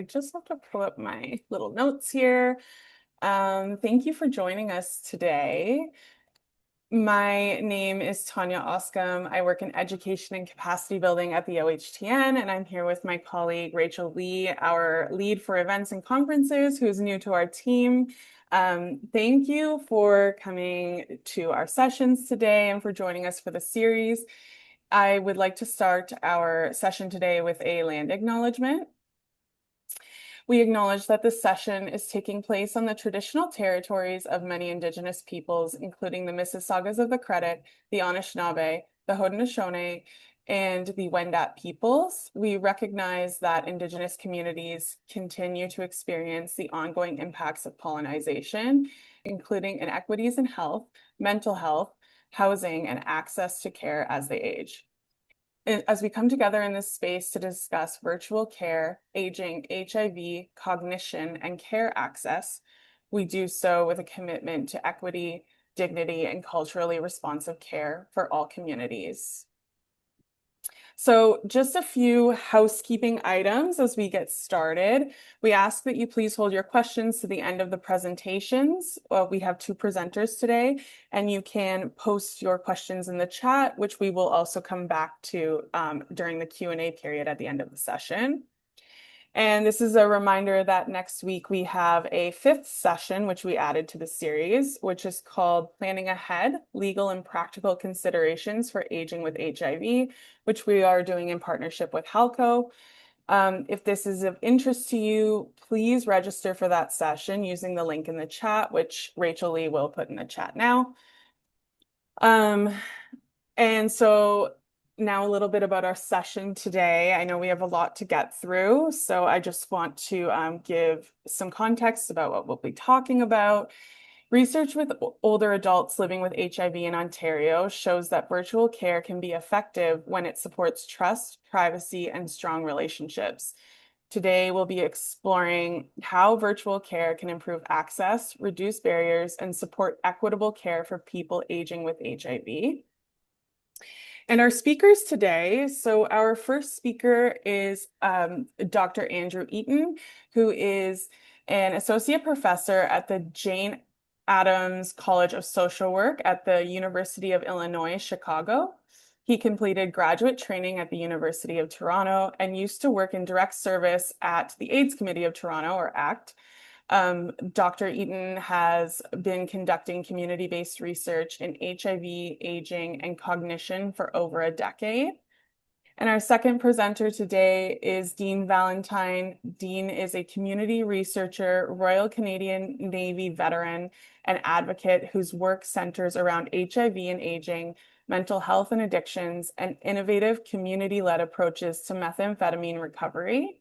just have to pull up my little notes here. Thank you for joining us today. My name is Tanya Oskam. I work in education and capacity building at the OHTN, and I'm here with my colleague Rachel Lee, our lead for events and conferences, who's new to our team. Thank you for coming to our sessions today and for joining us for the series. I would like to start our session today with a land acknowledgement. We acknowledge that this session is taking place on the traditional territories of many Indigenous peoples, including the Mississaugas of the Credit, the Anishinaabe, the Haudenosaunee, and the Wendat peoples. We recognize that Indigenous communities continue to experience the ongoing impacts of colonization, including inequities in health, mental health, housing, and access to care as they age. As we come together in this space to discuss virtual care, aging, HIV, cognition, and care access, we do so with a commitment to equity, dignity, and culturally responsive care for all communities. So just a few housekeeping items as we get started. We ask that you please hold your questions to the end of the presentations. We have two presenters today, and you can post your questions in the chat, which we will also come back to during the Q&A period at the end of the session. And this is a reminder that next week we have a fifth session, which we added to the series, which is called Planning Ahead, Legal and Practical Considerations for Aging with HIV, which we are doing in partnership with HALCO. If this is of interest to you, please register for that session using the link in the chat, which Rachel Lee will put in the chat now. And so now a little bit about our session today. I know we have a lot to get through, so I just want to give some context about what we'll be talking about. Research with older adults living with HIV in Ontario shows that virtual care can be effective when it supports trust, privacy, and strong relationships. Today, we'll be exploring how virtual care can improve access, reduce barriers, and support equitable care for people aging with HIV. And our speakers today, so our first speaker is Dr. Andrew Eaton, who is an associate professor at the Jane Addams College of Social Work at the University of Illinois, Chicago. He completed graduate training at the University of Toronto and used to work in direct service at the AIDS Committee of Toronto, or ACT. Dr. Eaton has been conducting community-based research in HIV, aging, and cognition for over a decade. And our second presenter today is Dean Valentine. Dean is a community researcher, Royal Canadian Navy veteran, and advocate whose work centers around HIV and aging, mental health and addictions, and innovative community-led approaches to methamphetamine recovery.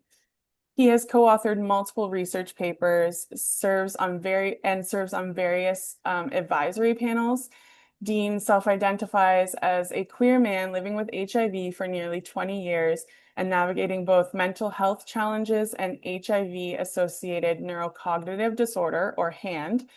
He has co-authored multiple research papers, serves on various advisory panels. Dean self-identifies as a queer man living with HIV for nearly 20 years and navigating both mental health challenges and HIV-associated neurocognitive disorder, or HAND,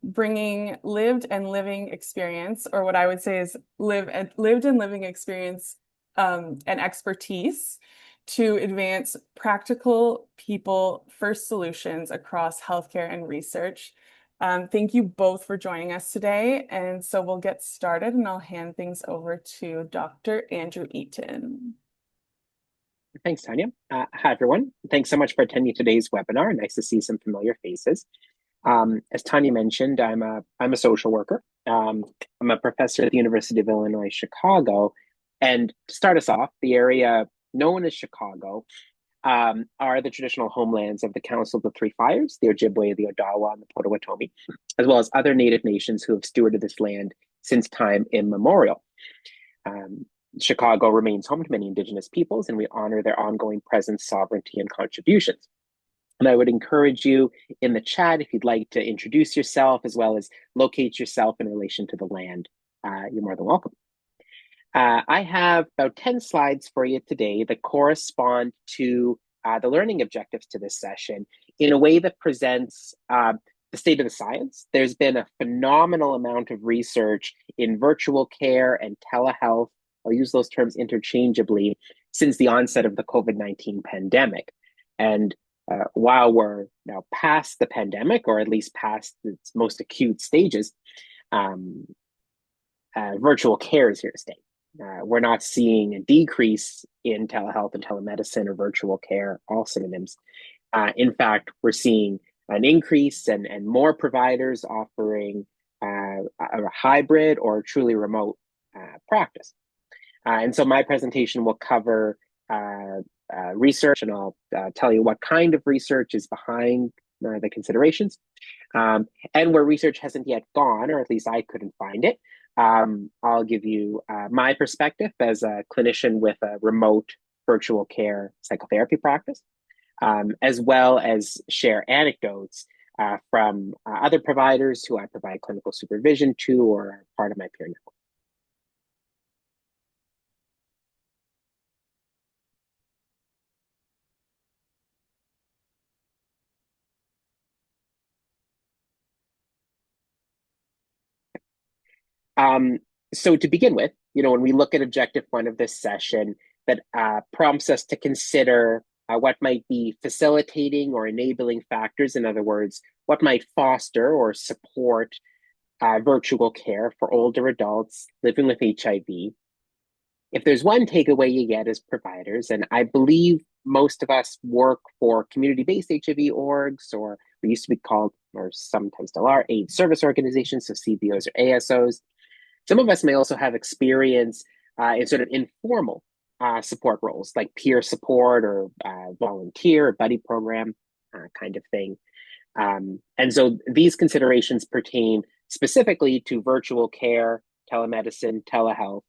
bringing lived and living experience, or what I would say is lived and living experience and expertise to advance practical people-first solutions across healthcare and research. Thank you both for joining us today. And so we'll get started, and I'll hand things over to Dr. Andrew Eaton. Thanks, Tanya. Hi, everyone. Thanks so much for attending today's webinar. Nice to see some familiar faces. As Tanya mentioned, I'm a social worker. I'm a professor at the University of Illinois, Chicago. And to start us off, the area known as Chicago are the traditional homelands of the Council of the Three Fires, the Ojibwe, the Odawa, and the Potawatomi, as well as other Native nations who have stewarded this land since time immemorial. Chicago remains home to many Indigenous peoples, and we honor their ongoing presence, sovereignty, and contributions. And I would encourage you in the chat, if you'd like to introduce yourself as well as locate yourself in relation to the land, you're more than welcome. I have about 10 slides for you today that correspond to the learning objectives to this session in a way that presents the state of the science. There's been a phenomenal amount of research in virtual care and telehealth. I'll use those terms interchangeably since the onset of the COVID-19 pandemic. And while we're now past the pandemic, or at least past its most acute stages, um, virtual care is here to stay. We're not seeing a decrease in telehealth and telemedicine or virtual care, all synonyms. In fact, we're seeing an increase and more providers offering a hybrid or truly remote practice. And so my presentation will cover research, and I'll tell you what kind of research is behind the considerations, and where research hasn't yet gone, or at least I couldn't find it. I'll give you my perspective as a clinician with a remote virtual care psychotherapy practice, as well as share anecdotes from other providers who I provide clinical supervision to or are part of my peer network. Um, so to begin with, when we look at objective one of this session, that prompts us to consider what might be facilitating or enabling factors. In other words, what might foster or support virtual care for older adults living with HIV. If there's one takeaway you get as providers, and I believe most of us work for community-based HIV orgs, or we used to be called, or sometimes still are, AIDS service organizations, so CBOs or ASOs. Some of us may also have experience in sort of informal support roles, like peer support or volunteer or buddy program kind of thing. And so these considerations pertain specifically to virtual care, telemedicine, telehealth,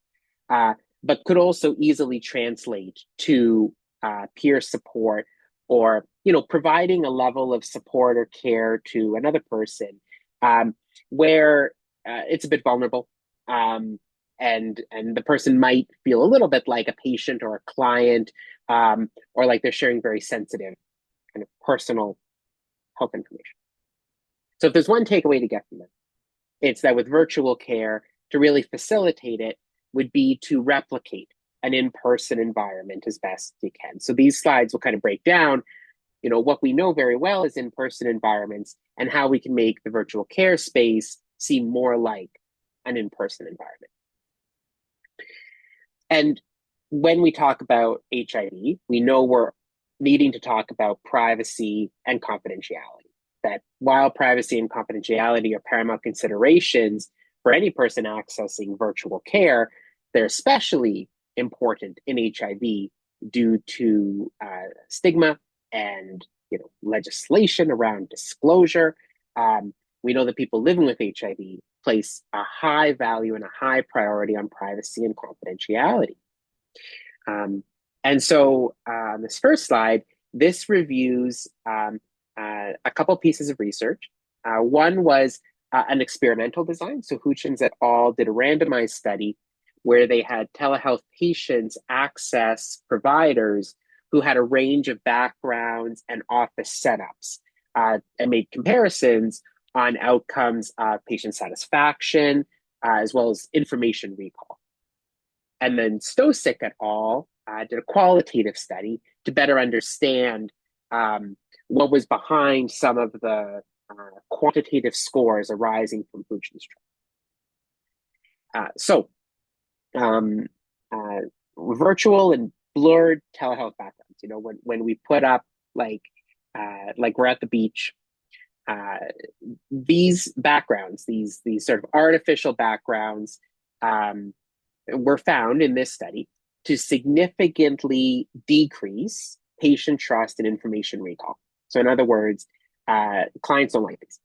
uh, but could also easily translate to peer support, or providing a level of support or care to another person where it's a bit vulnerable, and the person might feel a little bit like a patient or a client, or like they're sharing very sensitive kind of personal health information. So if there's one takeaway to get from it, it's that with virtual care, to really facilitate it would be to replicate an in-person environment as best you can. So these slides will kind of break down, what we know very well is in-person environments, and how we can make the virtual care space seem more like an in-person environment. And when we talk about HIV, we know we're needing to talk about privacy and confidentiality. That while privacy and confidentiality are paramount considerations for any person accessing virtual care, they're especially important in HIV due to stigma and legislation around disclosure. We know that people living with HIV place a high value and a high priority on privacy and confidentiality. And so on this first slide, this reviews a couple pieces of research. One was an experimental design. So Hutchins et al. Did a randomized study where they had telehealth patients access providers who had a range of backgrounds and office setups, and made comparisons on outcomes of patient satisfaction, as well as information recall. And then Stosic et al. Did a qualitative study to better understand what was behind some of the quantitative scores arising from Hutchins' trial. So virtual and blurred telehealth backgrounds. When we put up like we're at the beach, these backgrounds, these sort of artificial backgrounds, were found in this study to significantly decrease patient trust and information recall. So in other words, clients don't like these.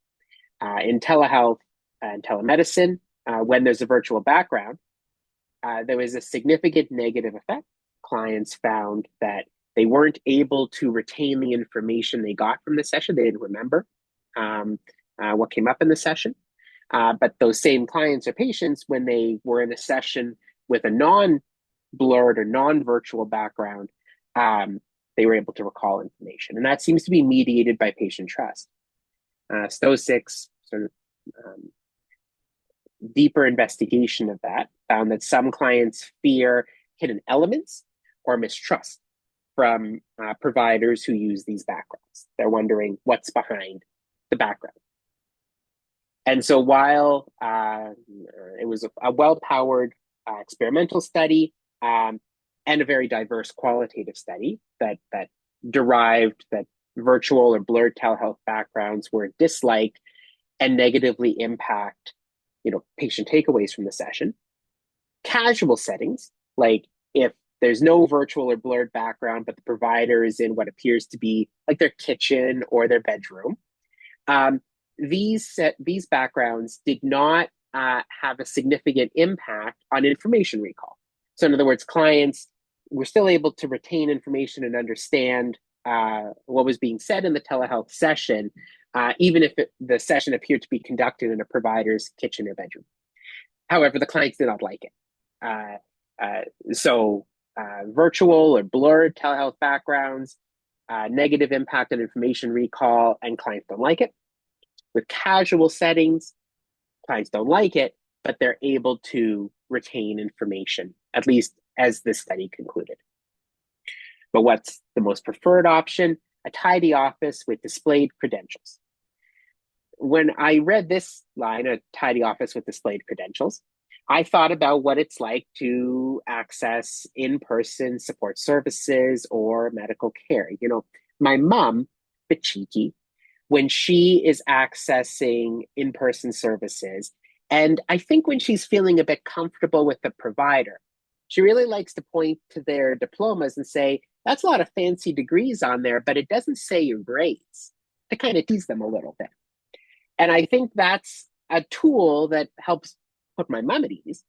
In telehealth and telemedicine, when there's a virtual background, there was a significant negative effect. Clients found that they weren't able to retain the information they got from the session. They didn't remember what came up in the session. But those same clients or patients, when they were in a session with a non-blurred or non-virtual background, they were able to recall information. And that seems to be mediated by patient trust. Stosic's sort of deeper investigation of that found that some clients fear hidden elements or mistrust from providers who use these backgrounds. They're wondering what's behind the background. And so while it was a well-powered experimental study and a very diverse qualitative study that derived that virtual or blurred telehealth backgrounds were disliked and negatively impact, patient takeaways from the session. Casual settings, like if there's no virtual or blurred background, but the provider is in what appears to be like their kitchen or their bedroom, these backgrounds did not have a significant impact on information recall. So in other words, clients were still able to retain information and understand what was being said in the telehealth session, even if the session appeared to be conducted in a provider's kitchen or bedroom. However, the clients did not like it. So virtual or blurred telehealth backgrounds, negative impact on information recall, and clients don't like it. With casual settings, clients don't like it, but they're able to retain information, at least as this study concluded. But what's the most preferred option? A tidy office with displayed credentials. When I read this line, a tidy office with displayed credentials, I thought about what it's like to access in-person support services or medical care. My mom, bit cheeky, when she is accessing in-person services, and I think when she's feeling a bit comfortable with the provider, she really likes to point to their diplomas and say, that's a lot of fancy degrees on there, but it doesn't say your grades, to kind of tease them a little bit. And I think that's a tool that helps put my mom at ease,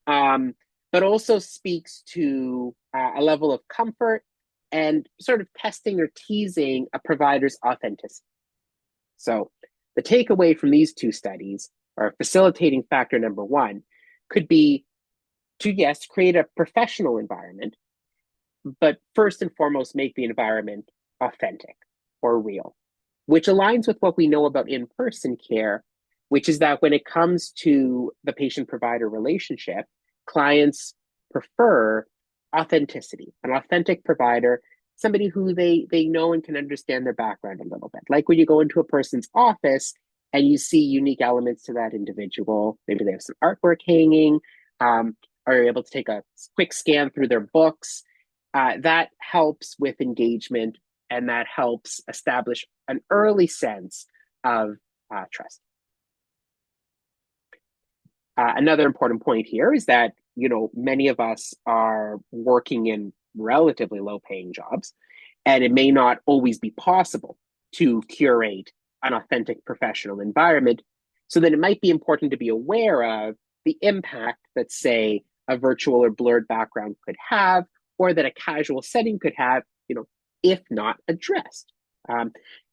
but also speaks to a level of comfort and sort of testing or teasing a provider's authenticity. So the takeaway from these two studies, or facilitating factor number one, could be to, yes, create a professional environment, but first and foremost, make the environment authentic or real, which aligns with what we know about in-person care, which is that when it comes to the patient-provider relationship, clients prefer authenticity, an authentic provider, somebody who they know and can understand their background a little bit. Like when you go into a person's office and you see unique elements to that individual, maybe they have some artwork hanging, or you're able to take a quick scan through their books. That helps with engagement, and that helps establish an early sense of trust. Another important point here is that, many of us are working in relatively low-paying jobs, and it may not always be possible to curate an authentic professional environment. So then it might be important to be aware of the impact that, say, a virtual or blurred background could have, or that a casual setting could have, if not addressed.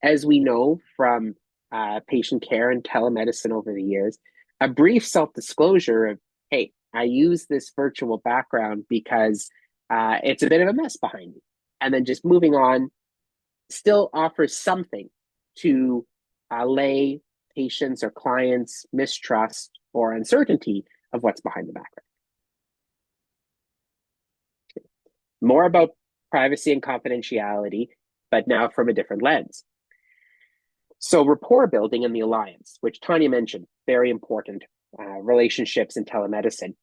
As we know from patient care and telemedicine over the years, a brief self-disclosure of, hey, I use this virtual background because it's a bit of a mess behind me. And then just moving on still offers something to allay patients' or clients' mistrust or uncertainty of what's behind the background. More about privacy and confidentiality, but now from a different lens. So rapport building and the alliance, which Tanya mentioned, very important relationships in telemedicine,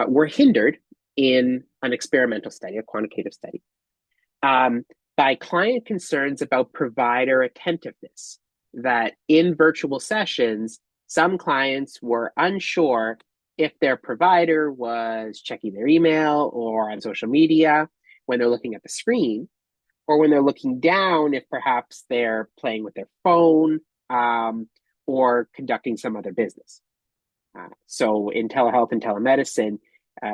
were hindered in an experimental study, a quantitative study, by client concerns about provider attentiveness, that in virtual sessions, some clients were unsure if their provider was checking their email or on social media when they're looking at the screen, or when they're looking down, if perhaps they're playing with their phone or conducting some other business. So in telehealth and telemedicine,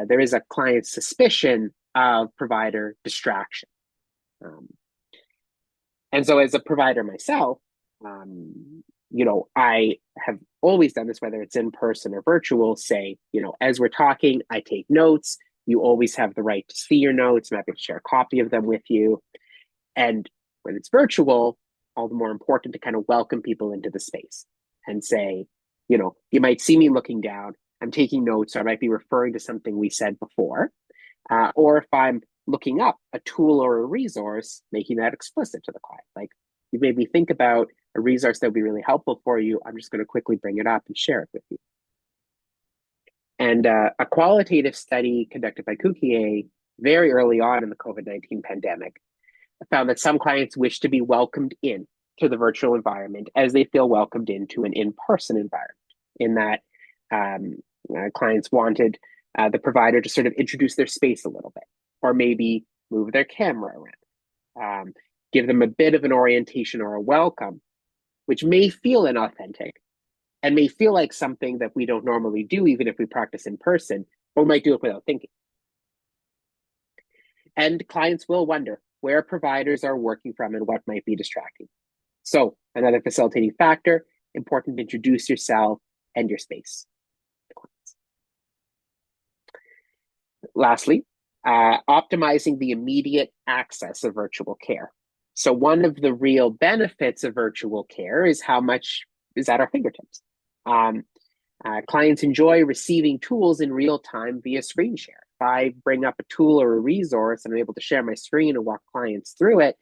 there is a client suspicion of provider distraction. And so as a provider myself, I have always done this, whether it's in person or virtual, say, as we're talking, I take notes. You always have the right to see your notes. I'm happy to share a copy of them with you. And when it's virtual, all the more important to kind of welcome people into the space and say, you might see me looking down. I'm taking notes, or I might be referring to something we said before. Or if I'm looking up a tool or a resource, making that explicit to the client. Like, you made me think about a resource that would be really helpful for you. I'm just going to quickly bring it up and share it with you. And a qualitative study conducted by Kukier very early on in the COVID-19 pandemic found that some clients wish to be welcomed in to the virtual environment as they feel welcomed into an in-person environment, in that clients wanted the provider to sort of introduce their space a little bit, or maybe move their camera around, give them a bit of an orientation or a welcome, which may feel inauthentic and may feel like something that we don't normally do, even if we practice in person, but we might do it without thinking. And clients will wonder where providers are working from and what might be distracting. So, another facilitating factor, important to introduce yourself and your space. Lastly, optimizing the immediate access of virtual care. So, one of the real benefits of virtual care is how much is at our fingertips. Clients enjoy receiving tools in real time via screen share. If I bring up a tool or a resource and I'm able to share my screen and walk clients through it,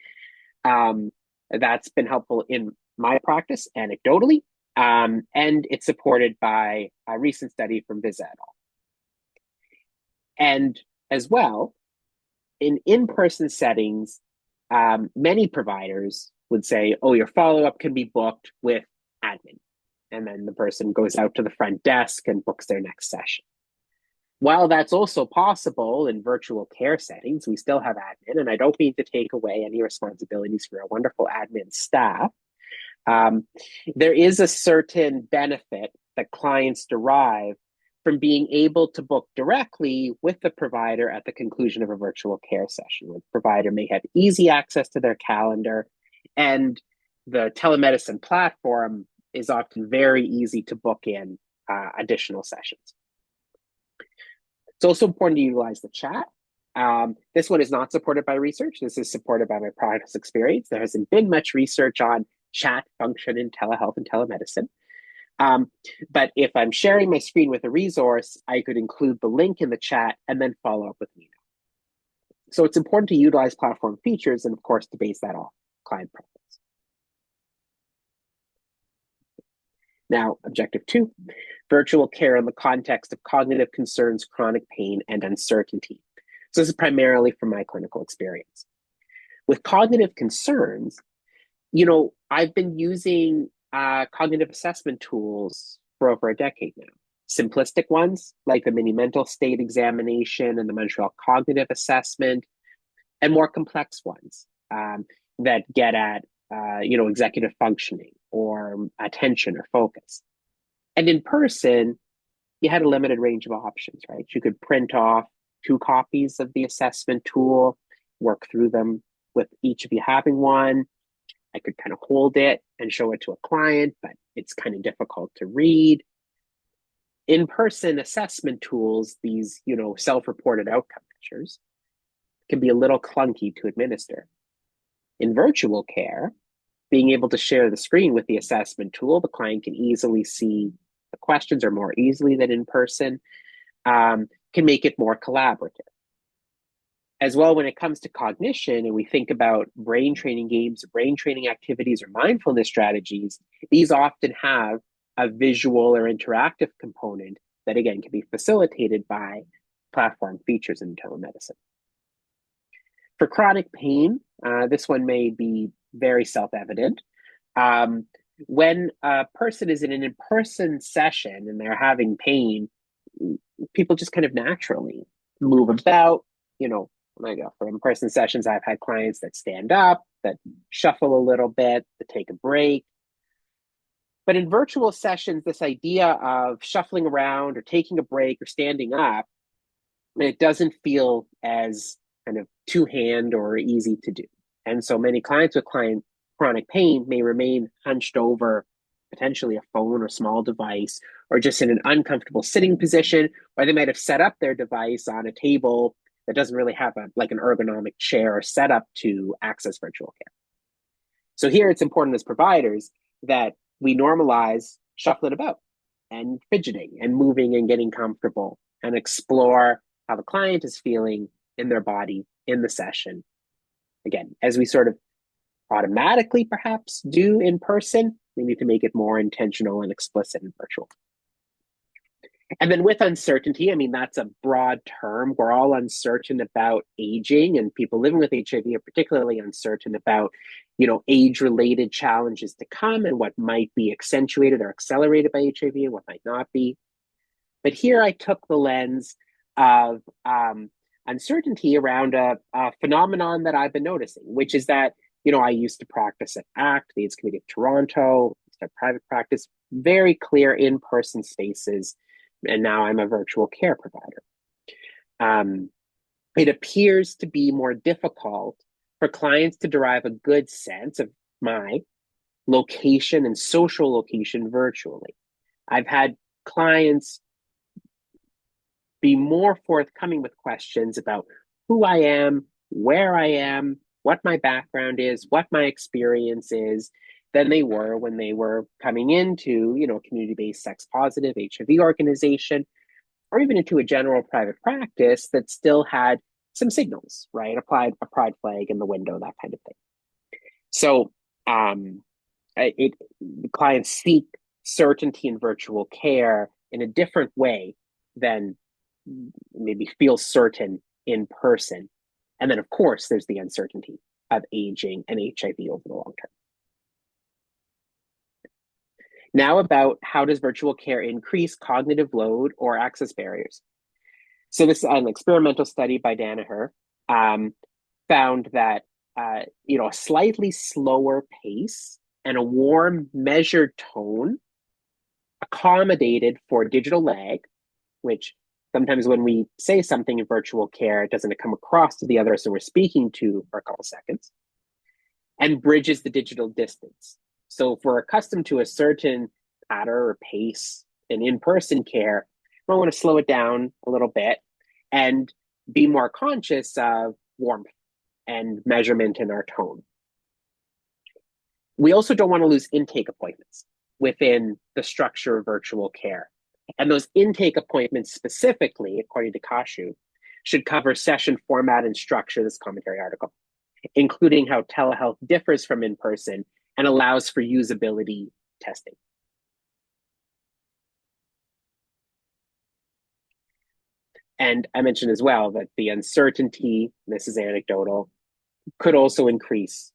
that's been helpful in my practice anecdotally, and it's supported by a recent study from Virutal. And as well, in in-person settings, many providers would say, oh, your follow-up can be booked with admin. And then the person goes out to the front desk and books their next session. While that's also possible in virtual care settings, we still have admin, and I don't mean to take away any responsibilities for a wonderful admin staff. There is a certain benefit that clients derive from being able to book directly with the provider at the conclusion of a virtual care session, where the provider may have easy access to their calendar, and the telemedicine platform is often very easy to book in additional sessions. It's also important to utilize the chat. This one is not supported by research. This is supported by my practice experience. There hasn't been much research on chat function in telehealth and telemedicine. But if I'm sharing my screen with a resource, I could include the link in the chat and then follow up with an email. So it's important to utilize platform features and, of course, to base that off client preference. Now, objective 2, virtual care in the context of cognitive concerns, chronic pain, and uncertainty. So this is primarily from my clinical experience. With cognitive concerns, I've been using cognitive assessment tools for over a decade now. Simplistic ones like the mini mental state examination and the Montreal cognitive assessment, and more complex ones that get at executive functioning or attention or focus. And in person, you had a limited range of options, right? You could print off 2 copies of the assessment tool, work through them with each of you having one. I could kind of hold it and show it to a client, but it's kind of difficult to read. In-person assessment tools, these, self-reported outcome measures, can be a little clunky to administer. In virtual care, being able to share the screen with the assessment tool, the client can easily see the questions, or more easily than in person, can make it more collaborative. As well, when it comes to cognition, and we think about brain training games, brain training activities, or mindfulness strategies, these often have a visual or interactive component that, again, can be facilitated by platform features in telemedicine. For chronic pain, this one may be very self-evident. When a person is in an in-person session and they're having pain, people just kind of naturally move about. When I go for in-person sessions, I've had clients that stand up, that shuffle a little bit, that take a break. But in virtual sessions, this idea of shuffling around or taking a break or standing up, it doesn't feel as kind of two-hand or easy to do. And so many clients with chronic pain may remain hunched over potentially a phone or small device, or just in an uncomfortable sitting position, or they might have set up their device on a table that doesn't really have an ergonomic chair set up to access virtual care. So here it's important as providers that we normalize shuffling about and fidgeting and moving and getting comfortable, and explore how the client is feeling in their body in the session. Again, as we sort of automatically perhaps do in person, we need to make it more intentional and explicit in virtual. And then with uncertainty, I mean, that's a broad term. We're all uncertain about aging, and people living with HIV are particularly uncertain about, age-related challenges to come and what might be accentuated or accelerated by HIV and what might not be. But here I took the lens of uncertainty around a phenomenon that I've been noticing, which is that, I used to practice at ACT, the AIDS Committee of Toronto, private practice, very clear in-person spaces, and now I'm a virtual care provider. It appears to be more difficult for clients to derive a good sense of my location and social location virtually. I've had clients be more forthcoming with questions about who I am, where I am, what my background is, what my experience is, than they were when they were coming into, a community-based sex-positive HIV organization, or even into a general private practice that still had some signals, right? A pride flag in the window, that kind of thing. So clients seek certainty in virtual care in a different way than maybe feel certain in person. And then, of course, there's the uncertainty of aging and HIV over the long term. Now about how does virtual care increase cognitive load or access barriers? So this is an experimental study by Danaher, found that a slightly slower pace and a warm, measured tone accommodated for digital lag, which sometimes when we say something in virtual care, it doesn't come across to the other person we're speaking to for a couple seconds, and bridges the digital distance. So if we're accustomed to a certain pattern or pace in in-person care, we want to slow it down a little bit and be more conscious of warmth and measurement in our tone. We also don't want to lose intake appointments within the structure of virtual care. And those intake appointments specifically, according to Kashu, should cover session format and structure, this commentary article, including how telehealth differs from in-person and allows for usability testing. And I mentioned as well that the uncertainty, this is anecdotal, could also increase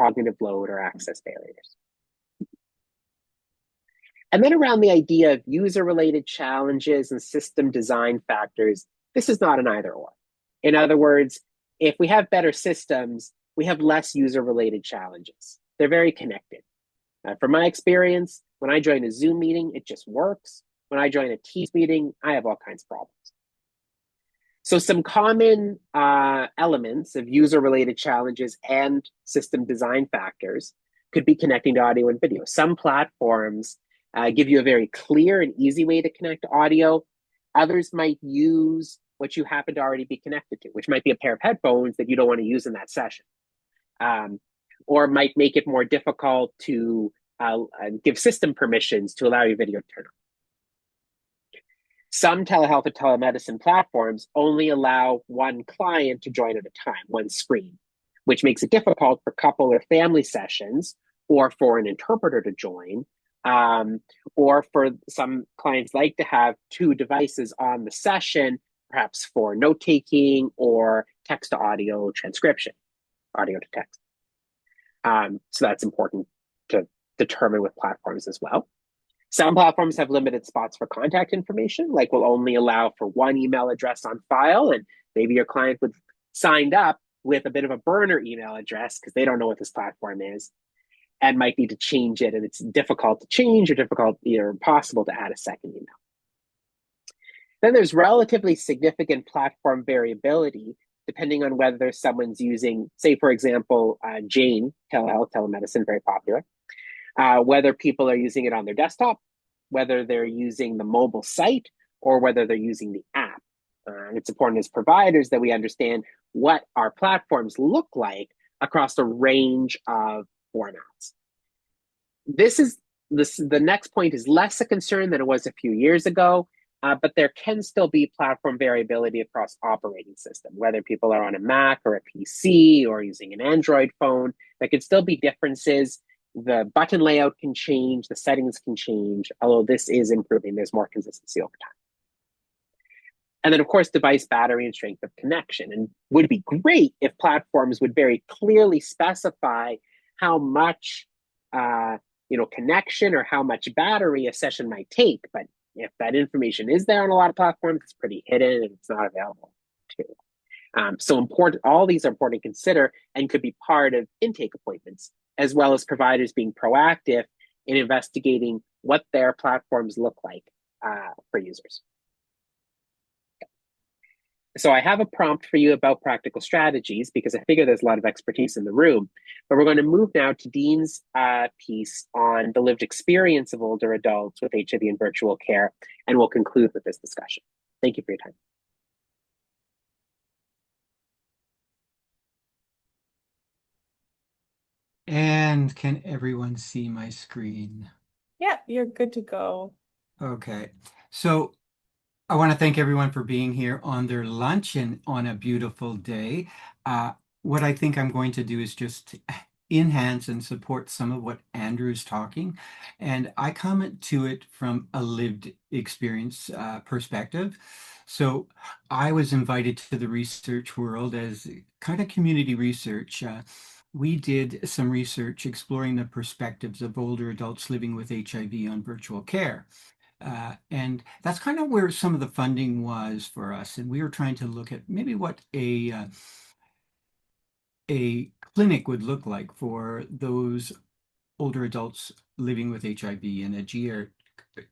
cognitive load or access barriers. And then around the idea of user-related challenges and system design factors, this is not an either or. In other words, if we have better systems, we have less user-related challenges. They're very connected. From my experience, when I join a Zoom meeting, it just works. When I join a Teams meeting, I have all kinds of problems. So some common elements of user-related challenges and system design factors could be connecting to audio and video. Some platforms give you a very clear and easy way to connect to audio. Others might use what you happen to already be connected to, which might be a pair of headphones that you don't want to use in that session. Or might make it more difficult to give system permissions to allow your video to turn on. Some telehealth or telemedicine platforms only allow one client to join at a time, one screen, which makes it difficult for couple or family sessions or for an interpreter to join, or for some clients like to have two devices on the session, perhaps for note-taking or text-to-audio transcription, audio to text. So that's important to determine with platforms as well. Some platforms have limited spots for contact information, like will only allow for one email address on file, and maybe your client would signed up with a bit of a burner email address because they don't know what this platform is and might need to change it, and it's difficult to change or difficult or impossible to add a second email. Then there's relatively significant platform variability depending on whether someone's using, say, for example, Jane telehealth, telemedicine, very popular, whether people are using it on their desktop, whether they're using the mobile site, or whether they're using the app. And it's important as providers that we understand what our platforms look like across a range of formats. The next point is less a concern than it was a few years ago. but there can still be platform variability across operating system, whether people are on a Mac or a PC or using an Android phone. There could still be differences. The button layout can change, the settings can change, although this is improving. There's more consistency over time. And then, of course, device battery and strength of connection. And would be great if platforms would very clearly specify how much connection or how much battery a session might take. But if that information is there on a lot of platforms, it's pretty hidden and it's not available too. So important, all these are important to consider and could be part of intake appointments, as well as providers being proactive in investigating what their platforms look like for users. So I have a prompt for you about practical strategies because I figure there's a lot of expertise in the room. But we're going to move now to Dean's piece on the lived experience of older adults with HIV and virtual care, and we'll conclude with this discussion. Thank you for your time. And can everyone see my screen? Yeah, you're good to go. Okay. So I want to thank everyone for being here on their lunch and on a beautiful day. What I think I'm going to do is just enhance and support some of what Andrew's talking. And I come to it from a lived experience perspective. So I was invited to the research world as kind of community research. We did some research exploring the perspectives of older adults living with HIV on virtual care. And that's kind of where some of the funding was for us. And we were trying to look at maybe what a clinic would look like for those older adults living with HIV and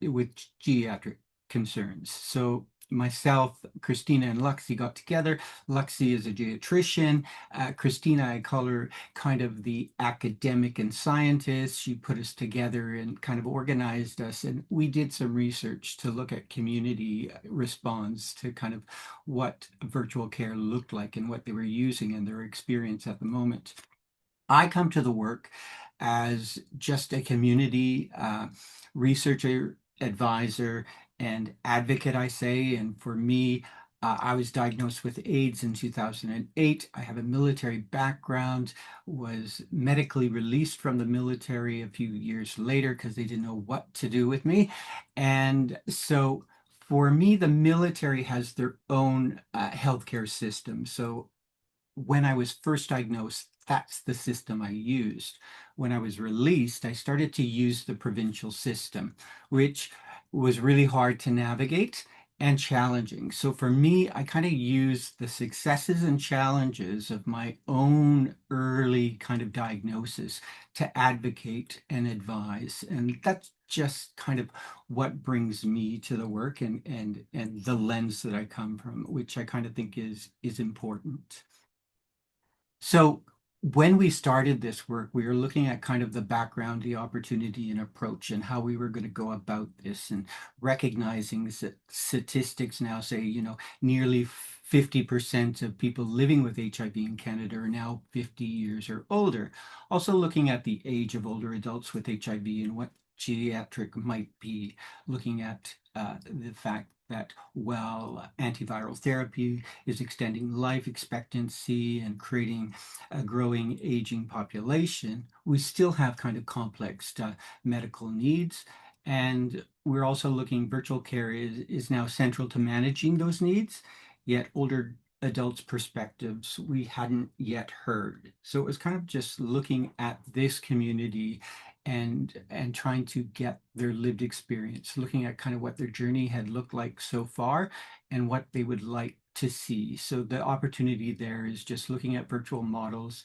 with geriatric concerns. So myself, Christina, and Luxie got together. Luxie is a geriatrician. Christina, I call her kind of the academic and scientist. She put us together and kind of organized us. And we did some research to look at community response to kind of what virtual care looked like and what they were using and their experience at the moment. I come to the work as just a community researcher, advisor, and advocate, I say. And for me, I was diagnosed with AIDS in 2008. I have a military background, was medically released from the military a few years later because they didn't know what to do with me. And so for me, the military has their own healthcare system. So when I was first diagnosed, that's the system I used. When I was released, I started to use the provincial system, which was really hard to navigate and challenging. So for me, I kind of used the successes and challenges of my own early kind of diagnosis to advocate and advise. And that's just kind of what brings me to the work and the lens that I come from, which I kind of think is important. So when we started this work, we were looking at kind of the background, the opportunity and approach and how we were going to go about this and recognizing that statistics now say, nearly 50% of people living with HIV in Canada are now 50 years or older. Also looking at the age of older adults with HIV and what geriatric might be, looking at the fact that while antiviral therapy is extending life expectancy and creating a growing aging population, we still have kind of complex medical needs. And we're also looking, virtual care is now central to managing those needs, yet older adults' perspectives we hadn't yet heard. So it was kind of just looking at this community and trying to get their lived experience, looking at kind of what their journey had looked like so far and what they would like to see. So the opportunity there is just looking at virtual models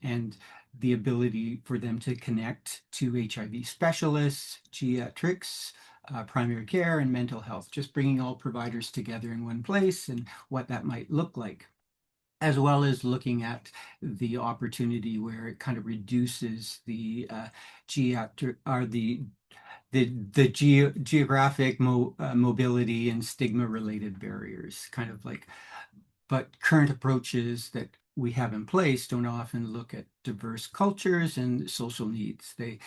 and the ability for them to connect to HIV specialists, geriatrics, primary care, and mental health, just bringing all providers together in one place and what that might look like, as well as looking at the opportunity where it kind of reduces the geographic mobility and stigma related barriers, kind of like, but current approaches that we have in place don't often look at diverse cultures and social needs. They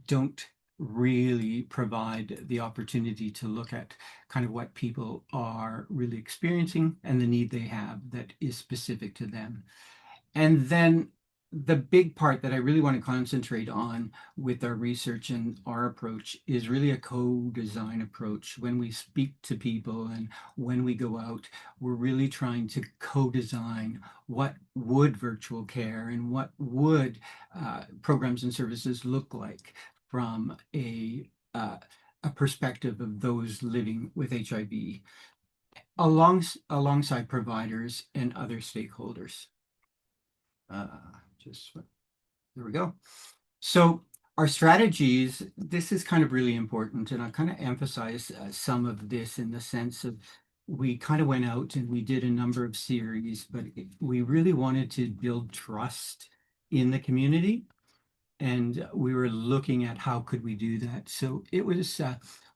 don't really provide the opportunity to look at kind of what people are really experiencing and the need they have that is specific to them. And then the big part that I really want to concentrate on with our research and our approach is really a co-design approach. When we speak to people and when we go out, we're really trying to co-design what would virtual care and what would programs and services look like from a perspective of those living with HIV, alongside providers and other stakeholders. Uh, just there we go. So our strategies, this is kind of really important, and I kind of emphasize some of this in the sense of we kind of went out and we did a number of series, but we really wanted to build trust in the community, and we were looking at how could we do that. So it was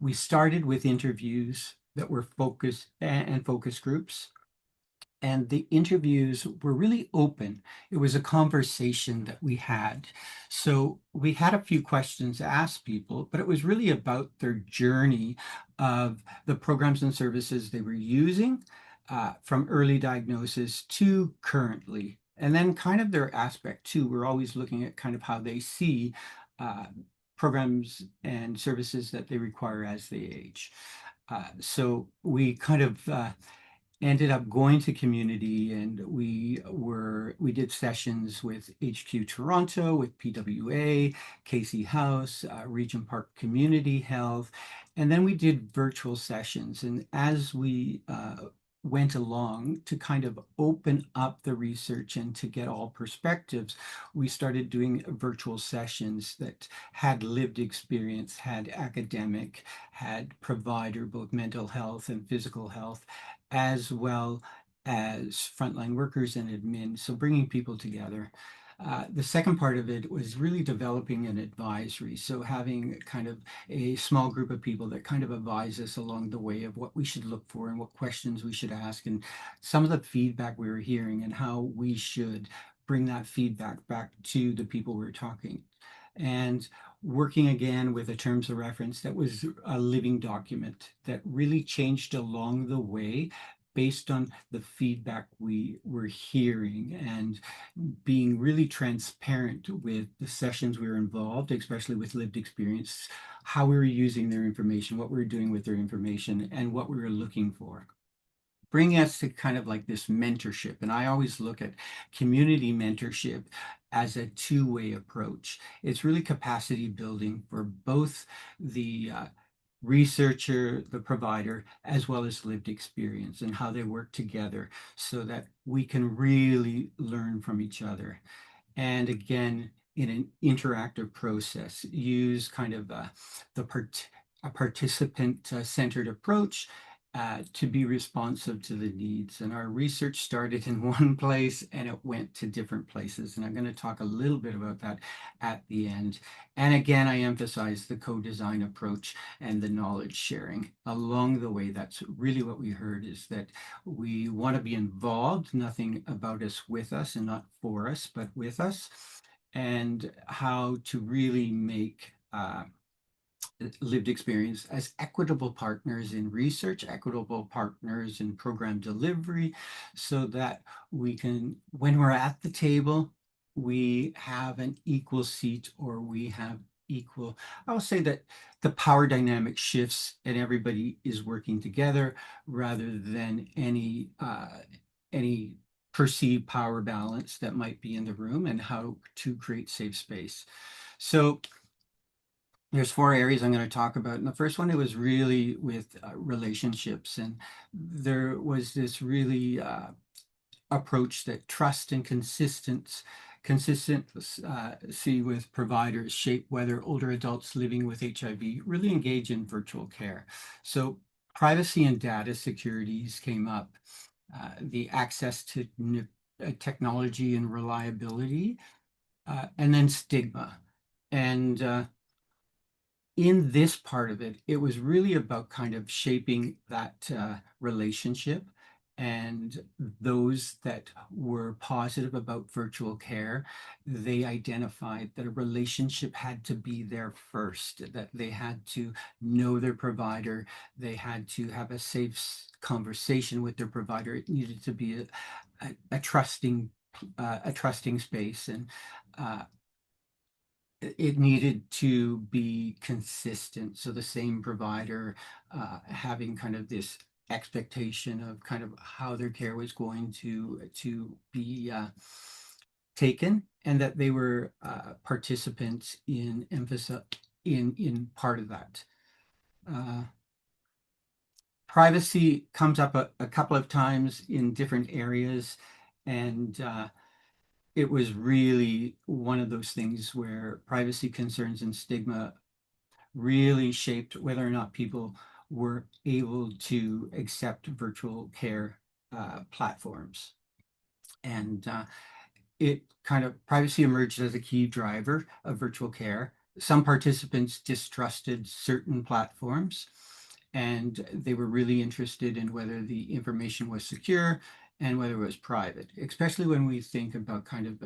we started with interviews that were focused and focus groups, and the interviews were really open. It was a conversation that we had. So we had a few questions to ask people, but it was really about their journey of the programs and services they were using from early diagnosis to currently. And then kind of their aspect too. We're always looking at kind of how they see uh, programs and services that they require as they age. So we kind of ended up going to community, and we did sessions with HQ Toronto, with PWA, Casey House, Regent Park Community Health, and then we did virtual sessions. And as we went along to kind of open up the research and to get all perspectives, we started doing virtual sessions that had lived experience, had academic, had provider, both mental health and physical health, as well as frontline workers and admin. So bringing people together. The second part of it was really developing an advisory. So having kind of a small group of people that kind of advise us along the way of what we should look for and what questions we should ask, and some of the feedback we were hearing and how we should bring that feedback back to the people we were talking. And working again with a terms of reference that was a living document that really changed along the way based on the feedback we were hearing, and being really transparent with the sessions we were involved, especially with lived experience, how we were using their information, what we were doing with their information, and what we were looking for, bringing us to kind of like this mentorship. And I always look at community mentorship as a two-way approach. It's really capacity building for both the researcher, the provider, as well as lived experience, and how they work together so that we can really learn from each other. And again, in an interactive process, use kind of the part a participant centered approach to be responsive to the needs. And our research started in one place and it went to different places. And I'm going to talk a little bit about that at the end. And again, I emphasize the co-design approach and the knowledge sharing along the way. That's really what we heard, is that we want to be involved, nothing about us with us and not for us, but with us, and how to really make lived experience as equitable partners in research, equitable partners in program delivery, so that we can, when we're at the table, we have an equal seat, or we have equal, I'll say that the power dynamic shifts and everybody is working together rather than any perceived power balance that might be in the room, and how to create safe space. So there's four areas I'm going to talk about. And the first one, it was really with relationships. And there was this really approach that trust and consistency with providers shape whether older adults living with HIV really engage in virtual care. So privacy and data securities came up, the access to technology and reliability, and then stigma. And in this part of it, it was really about kind of shaping that relationship And those that were positive about virtual care, they identified that a relationship had to be there first, that they had to know their provider, they had to have a safe conversation with their provider. It needed to be a trusting space, and uh, it needed to be consistent. So the same provider having kind of this expectation of kind of how their care was going to be taken, and that they were participants in emphasis in part of that. Privacy comes up a couple of times in different areas, and it was really one of those things where privacy concerns and stigma really shaped whether or not people were able to accept virtual care platforms. And it kind of privacy emerged as a key driver of virtual care. Some participants distrusted certain platforms, and they were really interested in whether the information was secure and whether it was private, especially when we think about kind of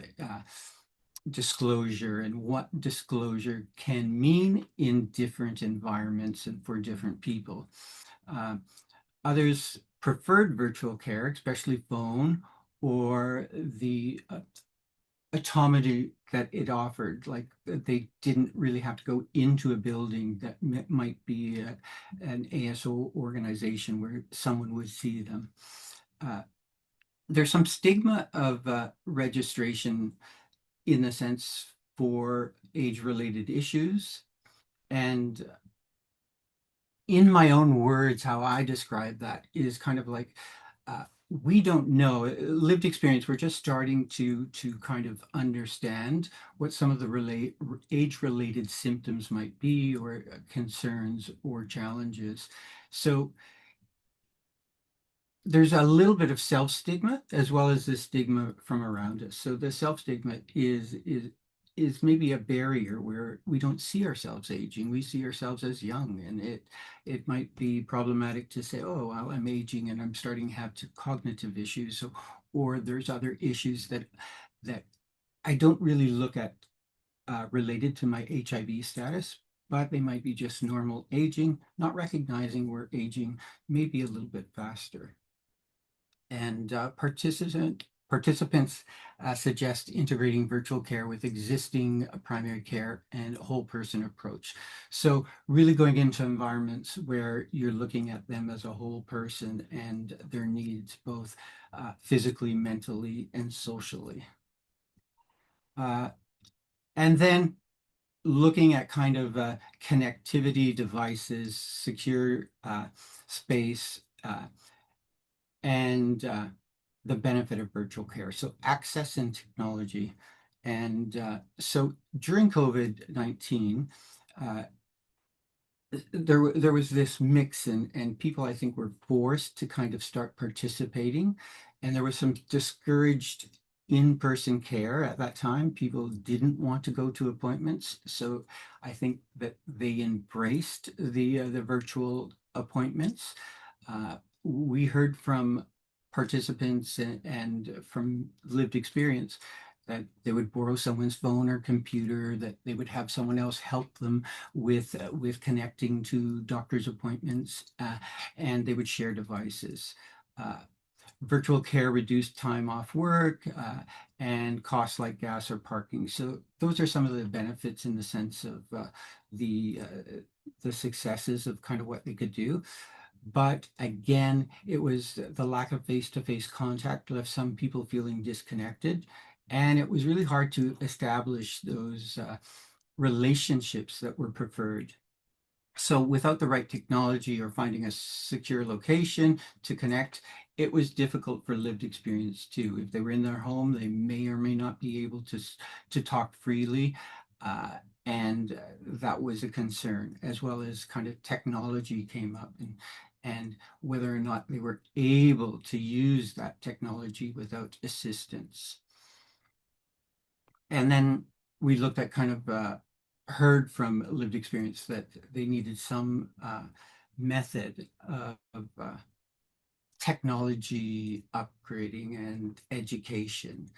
disclosure and what disclosure can mean in different environments and for different people. Uh, Others preferred virtual care, especially phone, or the autonomy that it offered. Like they didn't really have to go into a building that might be an ASO organization where someone would see them. Uh, there's some stigma of registration in the sense for age-related issues. And in my own words, how I describe that is kind of like we don't know lived experience. We're just starting to kind of understand what some of the age-related symptoms might be, or concerns or challenges. So there's a little bit of self-stigma as well as the stigma from around us. So the self-stigma is maybe a barrier where we don't see ourselves aging. We see ourselves as young, and it might be problematic to say, oh, well, I'm aging and I'm starting to have cognitive issues. So, or there's other issues that I don't really look at related to my HIV status, but they might be just normal aging, not recognizing we're aging maybe a little bit faster. And participants suggest integrating virtual care with existing primary care and whole person approach. So really going into environments where you're looking at them as a whole person and their needs, both physically, mentally, and socially. And then looking at kind of connectivity devices, secure space, and the benefit of virtual care. So access and technology. And so during COVID-19, uh, there was this mix, and people, I think, were forced to kind of start participating. And there was some discouraged in-person care at that time. People didn't want to go to appointments. So I think that they embraced the virtual appointments. We heard from participants and from lived experience that they would borrow someone's phone or computer, that they would have someone else help them with connecting to doctor's appointments, and they would share devices. Uh, Virtual care reduced time off work and costs like gas or parking. So those are some of the benefits in the sense of the the successes of kind of what they could do. But again, it was the lack of face-to-face contact left some people feeling disconnected. And it was really hard to establish those relationships that were preferred. So without the right technology or finding a secure location to connect, it was difficult for lived experience too. If they were in their home, they may or may not be able to talk freely. And that was a concern, as well as kind of technology came up, and whether or not they were able to use that technology without assistance. And then we looked at kind of heard from lived experience that they needed some method of technology upgrading and education,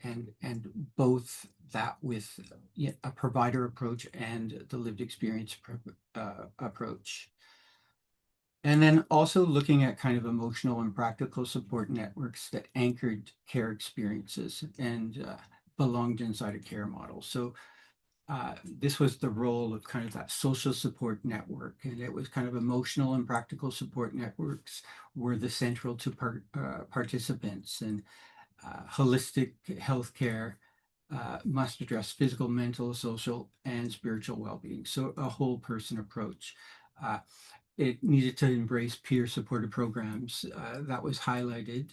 and both that with a provider approach and the lived experience approach. And then also looking at kind of emotional and practical support networks that anchored care experiences and belonged inside a care model. So this was the role of kind of that social support network, and it was kind of emotional and practical support networks were the central to participants, and holistic healthcare must address physical, mental, social, and spiritual well-being. So a whole person approach. It needed to embrace peer-supported programs that was highlighted,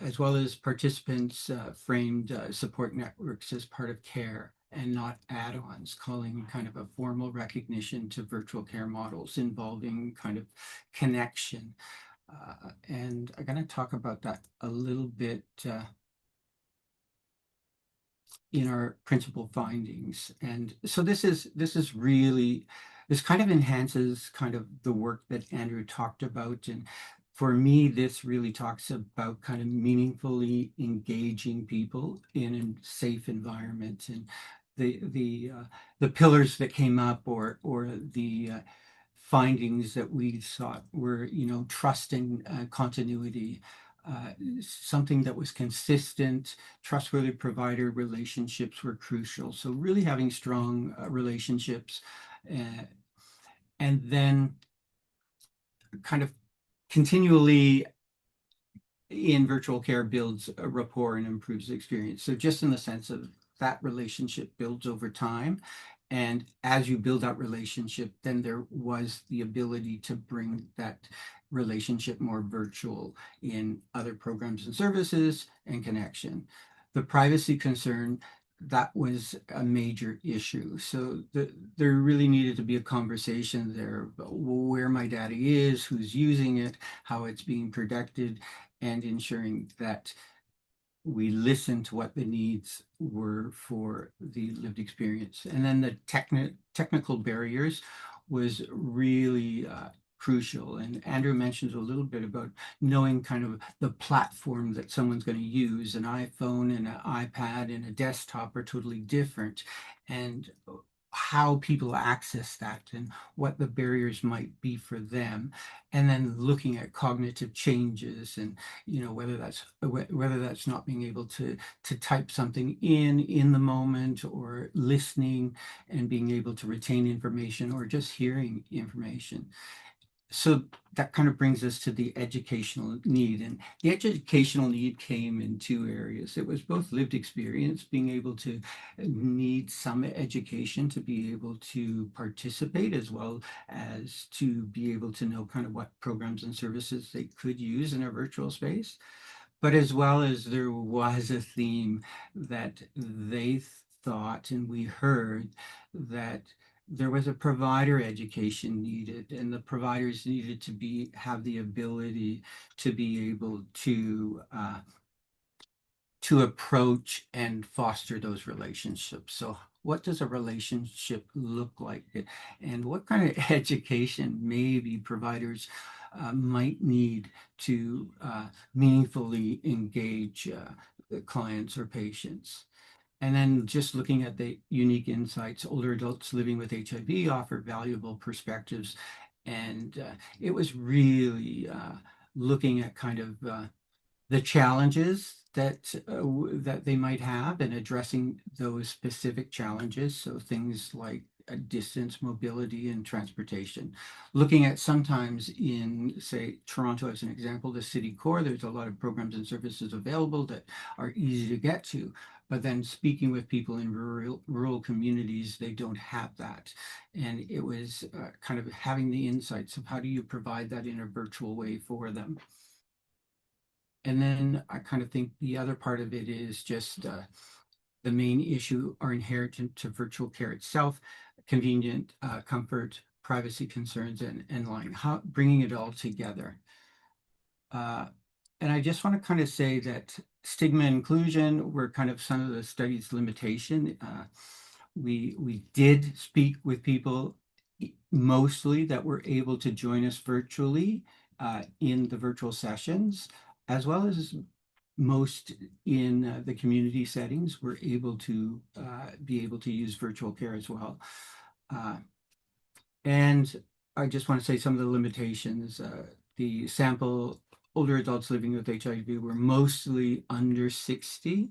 as well as participants framed support networks as part of care and not add-ons, calling kind of a formal recognition to virtual care models involving kind of connection. And I'm going to talk about that a little bit in our principal findings. And so this kind of enhances kind of the work that Andrew talked about. And for me, this really talks about kind of meaningfully engaging people in a safe environment. And the pillars that came up, or the findings that we sought were, trusting continuity, something that was consistent, trustworthy provider relationships were crucial. So really having strong relationships, and then kind of continually in virtual care builds a rapport and improves the experience. So just in the sense of that relationship builds over time. And as you build that relationship, then there was the ability to bring that relationship more virtual in other programs and services and connection. The privacy concern, that was a major issue. So there really needed to be a conversation there about where my data is, who's using it, how it's being protected, and ensuring that we listen to what the needs were for the lived experience. And then the technical barriers was really crucial. And Andrew mentions a little bit about knowing kind of the platform that someone's going to use. An iPhone and an iPad and a desktop are totally different. And how people access that and what the barriers might be for them, and then looking at cognitive changes, and whether that's not being able to type something in the moment, or listening and being able to retain information, or just hearing information. So that kind of brings us to the educational need. And the educational need came in two areas. It was both lived experience, being able to need some education to be able to participate, as well as to be able to know kind of what programs and services they could use in a virtual space. But as well as there was a theme that they thought, and we heard, that there was a provider education needed, and the providers needed to have the ability to be able to approach and foster those relationships. So what does a relationship look like? And what kind of education maybe providers might need to meaningfully engage clients or patients? And then just looking at the unique insights, older adults living with HIV offer valuable perspectives. And it was really looking at kind of the challenges that they might have, and addressing those specific challenges. So things like distance, mobility, and transportation. Looking at sometimes in, say, Toronto as an example, the city core, there's a lot of programs and services available that are easy to get to. But then speaking with people in rural communities, they don't have that. And it was kind of having the insights of how do you provide that in a virtual way for them. And then I kind of think the other part of it is just the main issue are inherent to virtual care itself: convenient, comfort, privacy concerns, and line, how bringing it all together. And I just want to kind of say that stigma and inclusion were kind of some of the study's limitation. We did speak with people mostly that were able to join us virtually, in the virtual sessions, as well as most in the community settings, were able to be able to use virtual care as well. And I just want to say some of the limitations. The sample older adults living with HIV were mostly under 60.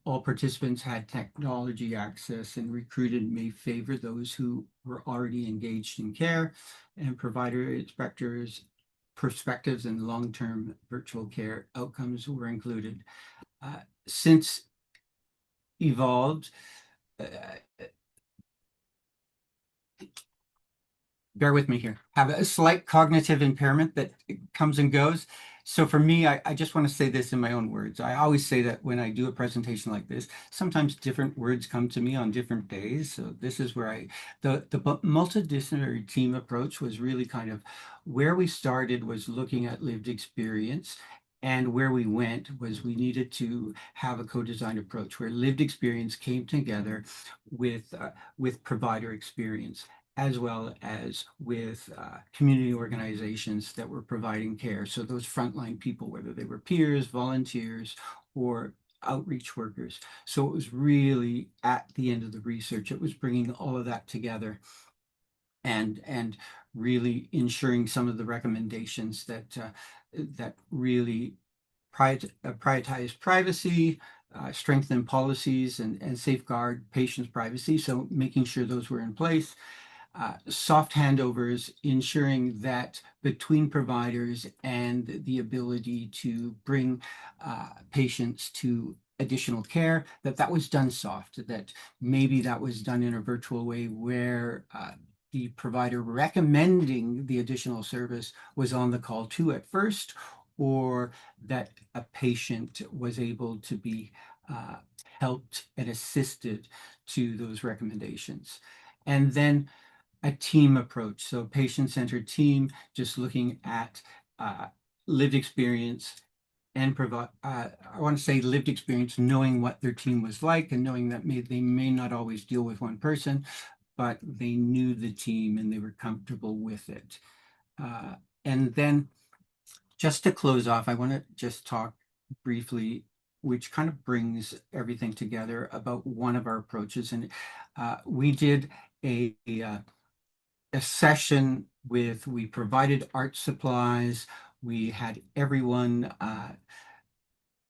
All participants had technology access, and recruited may favor those who were already engaged in care, and provider inspectors perspectives and long-term virtual care outcomes were included. Since evolved, uh, bear with me here, have a slight cognitive impairment that comes and goes. So for me, I just want to say this in my own words. I always say that when I do a presentation like this, sometimes different words come to me on different days. So this is where the multidisciplinary team approach was really kind of where we started, was looking at lived experience. And where we went was we needed to have a co-design approach where lived experience came together with provider experience, as well as with community organizations that were providing care. So those frontline people, whether they were peers, volunteers, or outreach workers. So it was really at the end of the research, it was bringing all of that together and really ensuring some of the recommendations that really prioritize privacy, strengthen policies, and safeguard patients' privacy. So making sure those were in place. Soft handovers, ensuring that between providers and the ability to bring patients to additional care, that was done soft, that maybe that was done in a virtual way where the provider recommending the additional service was on the call too at first, or that a patient was able to be helped and assisted to those recommendations. And then a team approach. So patient-centered team, just looking at lived experience and provide, I want to say lived experience, knowing what their team was like and knowing that they may not always deal with one person, but they knew the team and they were comfortable with it. And then just to close off, I want to just talk briefly, which kind of brings everything together, about one of our approaches. And we did a session we provided art supplies. We had everyone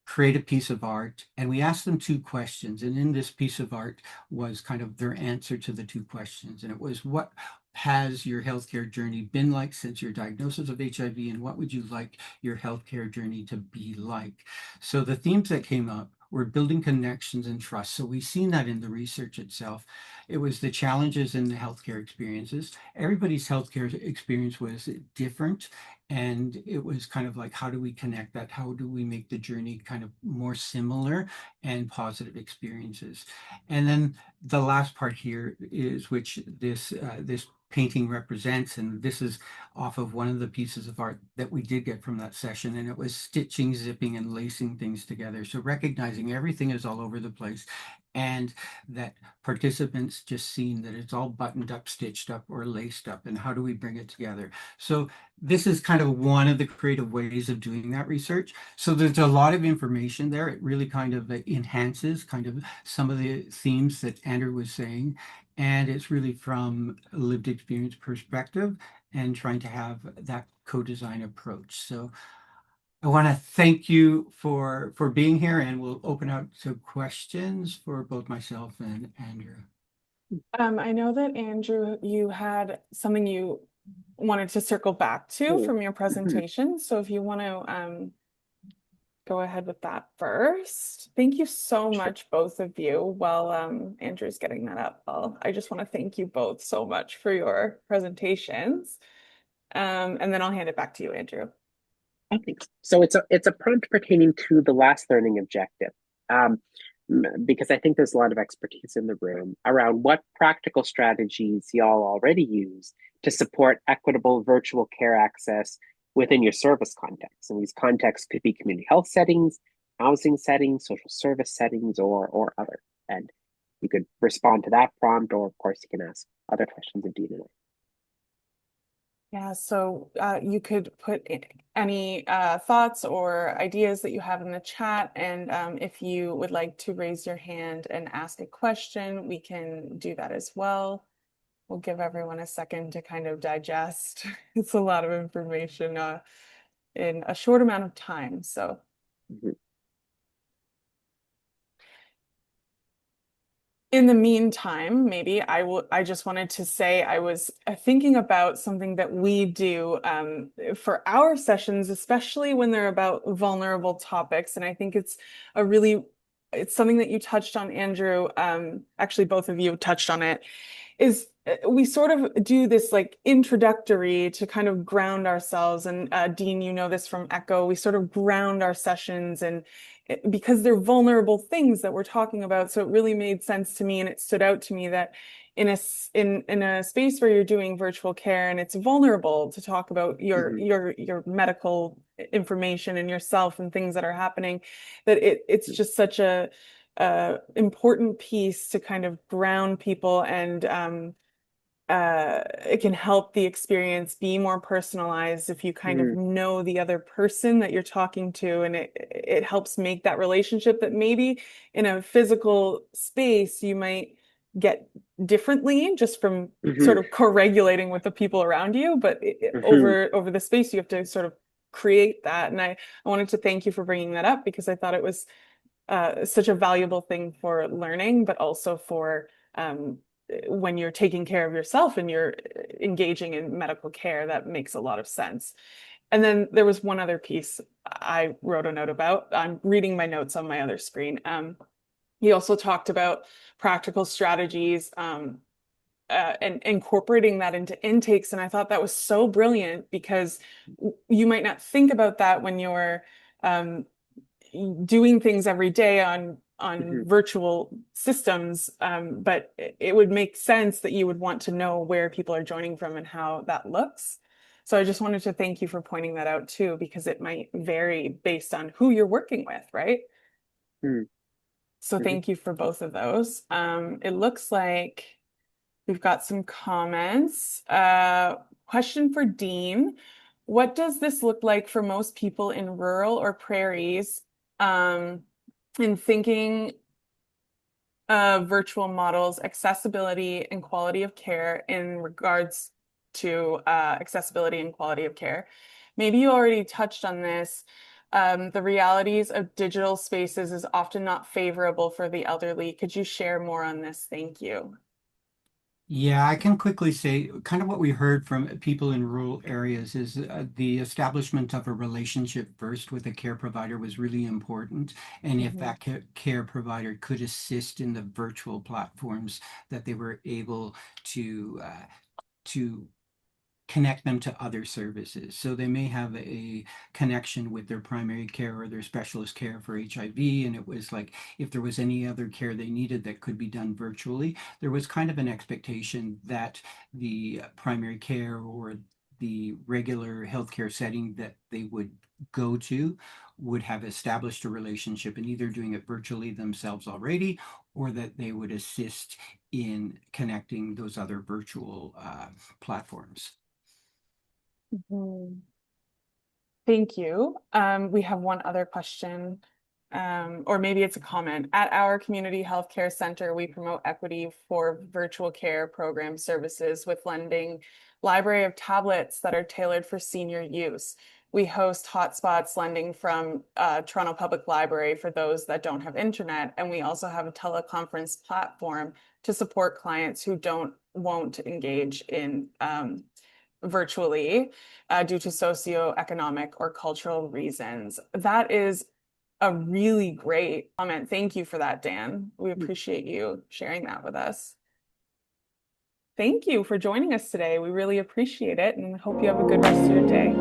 create a piece of art, and we asked them two questions. And in this piece of art was kind of their answer to the two questions. And it was, what has your healthcare journey been like since your diagnosis of HIV, and what would you like your healthcare journey to be like? So the themes that came up were building connections and trust. So we've seen that in the research itself. It was the challenges in the healthcare experiences. Everybody's healthcare experience was different. And it was kind of like, how do we connect that? How do we make the journey kind of more similar and positive experiences? And then the last part here is, which this painting represents, and this is off of one of the pieces of art that we did get from that session, and it was stitching, zipping, and lacing things together. So recognizing everything is all over the place, and that participants just seeing that it's all buttoned up, stitched up, or laced up, and how do we bring it together? So this is kind of one of the creative ways of doing that research. So there's a lot of information there. It really kind of enhances kind of some of the themes that Andrew was saying. And it's really from a lived experience perspective and trying to have that co-design approach. So I want to thank you for being here, and we'll open out to questions for both myself and Andrew. I know that Andrew, you had something you wanted to circle back to from your presentation. So if you want to go ahead with that first. Thank you so much, both of you. While Andrew's getting that up, I just want to thank you both so much for your presentations. And then I'll hand it back to you, Andrew. Okay. So it's a prompt pertaining to the last learning objective. Because I think there's a lot of expertise in the room around what practical strategies y'all already use to support equitable virtual care access within your service context. And these contexts could be community health settings, housing settings, social service settings, or other. And you could respond to that prompt, or of course you can ask other questions of Dean and I. Yeah, so you could put any thoughts or ideas that you have in the chat. And if you would like to raise your hand and ask a question, we can do that as well. We'll give everyone a second to kind of digest. It's a lot of information in a short amount of time. So. Mhm. In the meantime, maybe I just wanted to say I was thinking about something that we do for our sessions, especially when they're about vulnerable topics. And I think it's something that you touched on, Andrew. Actually, both of you touched on it, is we sort of do this like introductory to kind of ground ourselves. And Dean, you know this from Echo, we sort of ground our sessions and because they're vulnerable things that we're talking about. So it really made sense to me and it stood out to me that in a space where you're doing virtual care and it's vulnerable to talk about Mhm. your medical information and yourself and things that are happening, that it's just such a important piece to kind of ground people and it can help the experience be more personalized if you kind of Mhm. know the other person that you're talking to, and it helps make that relationship that maybe in a physical space you might get differently just from sort Mhm. of co-regulating with the people around you, but Mhm. over the space you have to sort of create that. And I wanted to thank you for bringing that up because I thought it was such a valuable thing for learning, but also for when you're taking care of yourself and you're engaging in medical care, that makes a lot of sense. And then there was one other piece I wrote a note about. I'm reading my notes on my other screen. He also talked about practical strategies and incorporating that into intakes. And I thought that was so brilliant because you might not think about that when you're um, doing things every day on Mhm. virtual systems, but it would make sense that you would want to know where people are joining from and how that looks. So I just wanted to thank you for pointing that out too, because it might vary based on who you're working with, right? Mhm. So Mhm. thank you for both of those. It looks like we've got some comments. Question for Dean. What does this look like for most people in rural or prairies in thinking of virtual models, accessibility and quality of care in regards to accessibility and quality of care? Maybe you already touched on this. The realities of digital spaces is often not favorable for the elderly. Could you share more on this? Thank you. Yeah, I can quickly say kind of what we heard from people in rural areas is the establishment of a relationship first with a care provider was really important. And if Mhm. that care provider could assist in the virtual platforms that they were able to connect them to other services. So they may have a connection with their primary care or their specialist care for HIV. And it was like if there was any other care they needed that could be done virtually, there was kind of an expectation that the primary care or the regular healthcare setting that they would go to would have established a relationship and either doing it virtually themselves already or that they would assist in connecting those other virtual platforms. Mhm. Thank you. We have one other question, or maybe it's a comment. At our community healthcare center, we promote equity for virtual care program services with lending library of tablets that are tailored for senior use. We host hotspots lending from Toronto Public Library for those that don't have internet, and we also have a teleconference platform to support clients who won't engage in virtually due to socioeconomic or cultural reasons. That is a really great comment. Thank you for that, Dan. We appreciate you sharing that with us. Thank you for joining us today. We really appreciate it and hope you have a good rest of your day.